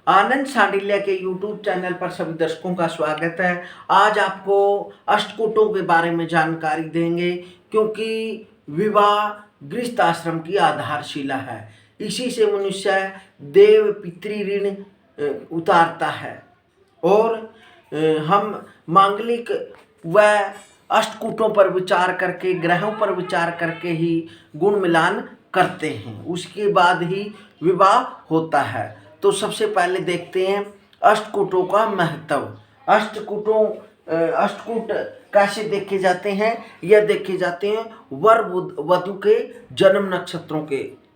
आनंद सांडिल्य के YouTube channel पर सभी दर्शकों का स्वागत है। आज आपको अष्टकूटों के बारे में जानकारी देंगे, क्योंकि विवाह गृहस्थ आश्रम की आधारशिला है। इसी से मनुष्य देव पितृ ऋण उतारता है और हम मांगलिक व अष्टकूटों पर विचार करके, ग्रहों पर विचार करके ही गुण मिलान करते हैं। उसके बाद ही विवाह होता है। तो सबसे पहले देखते हैं अष्टकूटों का महत्व। अष्टकूट कैसे देखे जाते हैं? यह देखे जाते हैं वर वधु के जन्म नक्षत्रों के।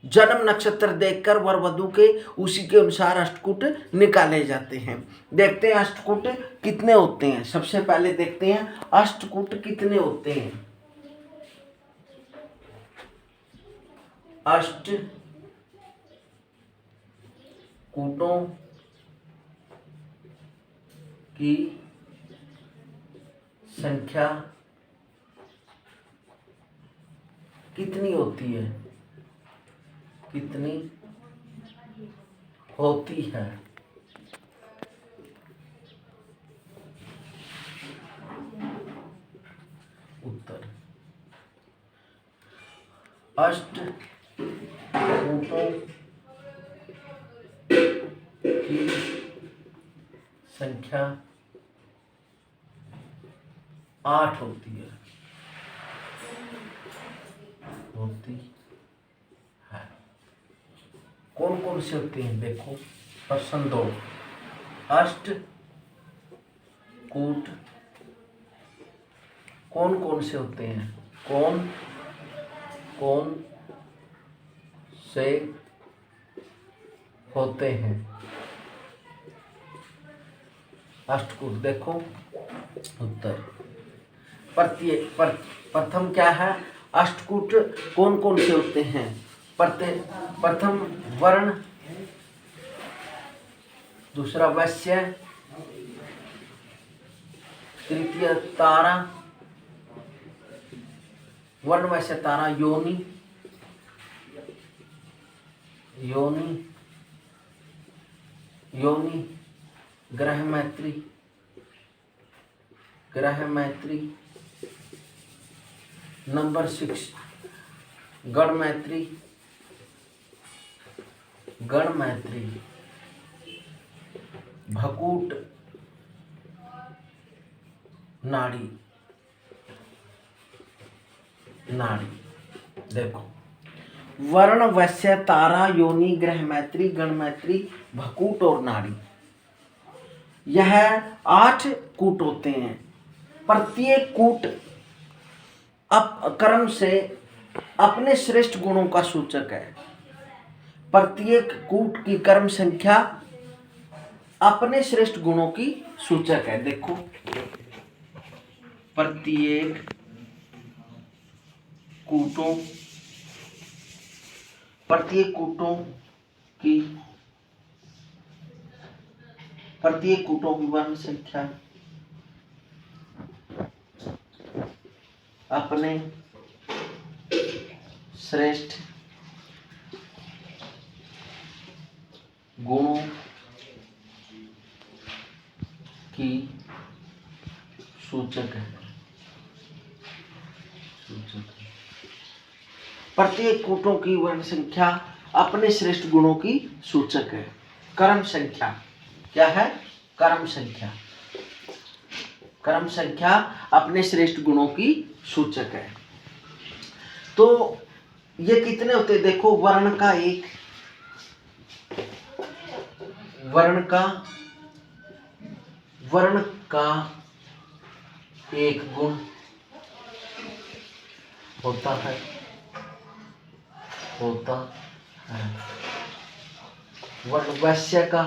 जन्म नक्षत्र देखकर वर वधु के उसी के अनुसार अष्टकूट निकाले जाते हैं। देखते हैं अष्टकूट कितने होते हैं। सबसे पहले देखते हैं अष्टकूट कितने होते हैं। अष्टकूटों की संख्या कितनी होती है? कितनी होती है? उत्तर अष्टकूटों की संख्या 8 होती है। कौन कौन से होते हैं? देखो, प्रश्न 2, अष्टकूट कौन कौन से होते हैं? कौन कौन से होते हैं अष्टकूट? देखो उत्तर प्रथम क्या है? अष्टकूट कौन कौन से होते हैं? प्रथम वर्ण, दूसरा वैश्य, तृतीय तारा, वर्ण वैश्य तारा, योनि, ग्रह मैत्री, नंबर 6 गण मैत्री, भकूट नाड़ी। देखो, वर्ण वैश्य तारा, योनि, ग्रह मैत्री, गण मैत्री, भकूट और नाड़ी, यह 8 कूट होते हैं। प्रत्येक कूट कर्म से अपने श्रेष्ठ गुणों का सूचक है। प्रत्येक कूट की कर्म संख्या अपने श्रेष्ठ गुणों की सूचक है। देखो, प्रत्येक कूटों की वर्ण संख्या अपने श्रेष्ठ गुणों की सूचक है। प्रत्येक कूटों की वर्ण संख्या अपने श्रेष्ठ गुणों की सूचक है। कर्म संख्या क्या है? कर्म संख्या अपने श्रेष्ठ गुणों की सूचक है। तो ये कितने होते? देखो, वर्ण का एक गुण होता है। वर्ण वैश्य का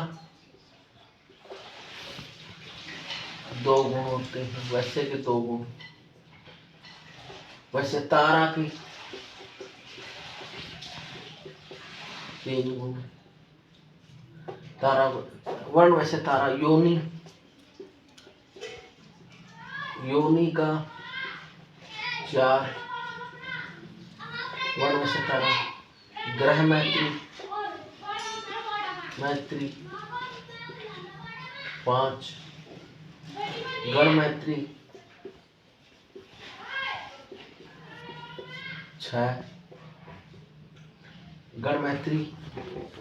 2 गुण होते हैं। वैश्य के 2 गुण, वैसे तारा की 3 गुण। तारा वर्ण वैसे तारा, योनि का 4, वर्ण वैसे तारा, ग्रह मैत्री मैत्री 5, गण मैत्री 6, गण मैत्री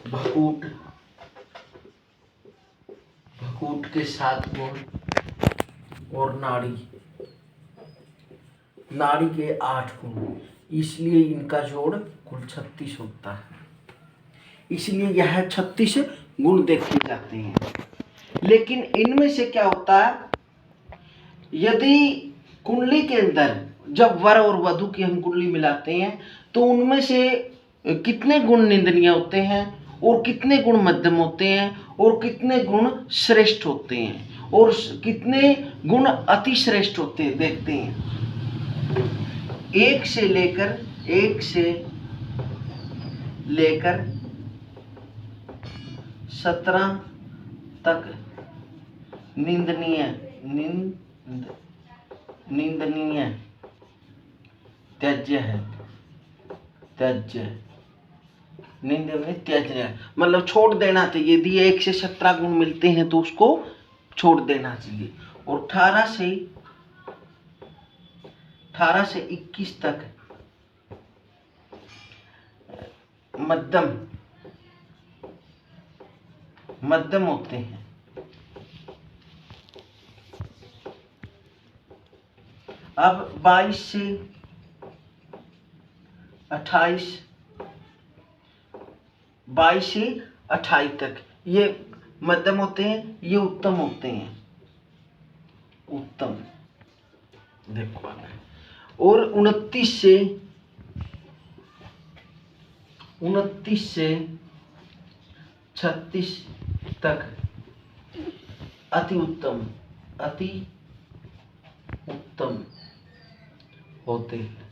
भकूट के 7 गुण और नाड़ी के 8 गुण, इसलिए इनका जोड़ कुल 36 होता है। इसलिए यह 36 गुण देखे जाते हैं। लेकिन इनमें से क्या होता है, यदि कुंडली के अंदर जब वर और वधु की हम कुंडली मिलाते हैं तो उनमें से कितने गुण निंदनीय होते हैं और कितने गुण मध्यम होते हैं और कितने गुण श्रेष्ठ होते हैं और कितने गुण अति श्रेष्ठ होते हैं, देखते हैं। 1 से लेकर 17 तक निंदनीय त्याज्य है। निंदनीय त्याज्य मतलब छोड़ देना चाहिए। यदि 1 से 17 गुण मिलते हैं तो उसको छोड़ देना चाहिए। और 18 से 21 तक मध्यम होते हैं। अब 22 से 28 तक ये मध्यम होते हैं, ये उत्तम होते हैं, उत्तम देखो। और 29 से 36 तक अति उत्तम होते हैं।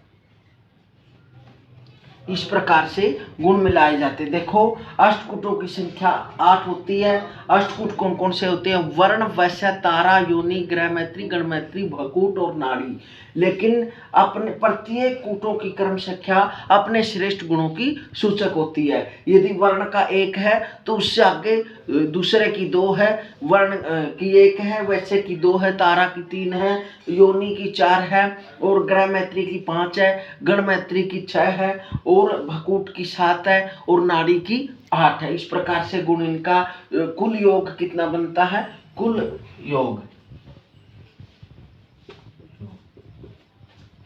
इस प्रकार से गुण मिलाए जाते हैं। देखो अष्टकूटों की संख्या 8 होती है। अष्टकूट कौन कौन से होते हैं? वर्ण, वैश्य, तारा, योनि, ग्रह मैत्री, गण मैत्री, भकूट और नाड़ी। लेकिन अपने प्रत्येक कूटों की क्रम संख्या अपने श्रेष्ठ गुणों की सूचक होती है। यदि वर्ण का 1 है तो उससे आगे दूसरे की 2 है, वर्ण की 1 है, वैश्य की 2 है, तारा की 3 है, योनि की 4 है और ग्रह मैत्री की 5 है, गण मैत्री की 6 है और भकूट की 7 है और नाड़ी की 8 है। इस प्रकार से गुण इनका कुल योग कितना बनता है? कुल योग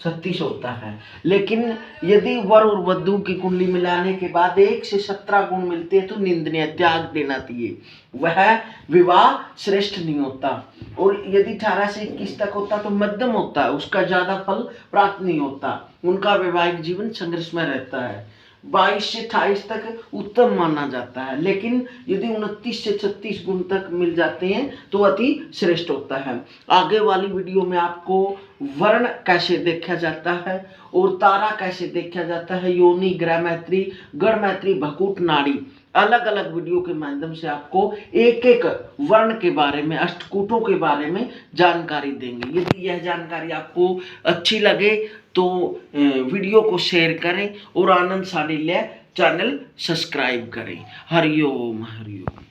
36 होता है। लेकिन यदि वर और वधु की कुंडली मिलाने के बाद 1 से 17 गुण मिलते हैं तो निंदनीय, त्याग देना चाहिए, वह विवाह श्रेष्ठ नहीं होता। और यदि 18 से 21 तक होता तो मध्यम होता है, उसका ज्यादा फल प्राप्त नहीं होता, उनका वैवाहिक जीवन संघर्षमय रहता है। 22 से 28 तक उत्तम माना जाता है। लेकिन यदि 29 से 36 गुण तक मिल जाते हैं तो अति श्रेष्ठ होता है। आगे वाली वीडियो में आपको वर्ण कैसे देखा जाता है और तारा कैसे देखा जाता है, योनि, ग्रह मैत्री, गण मैत्री, भकूट, नाड़ी, अलग अलग वीडियो के माध्यम से आपको एक एक वर्ण के बारे में, अष्टकूटों के बारे में जानकारी देंगे। यदि यह जानकारी आपको अच्छी लगे तो वीडियो को शेयर करें और आनंद साडिल्य चैनल सब्सक्राइब करें। हरिओम हरिओम।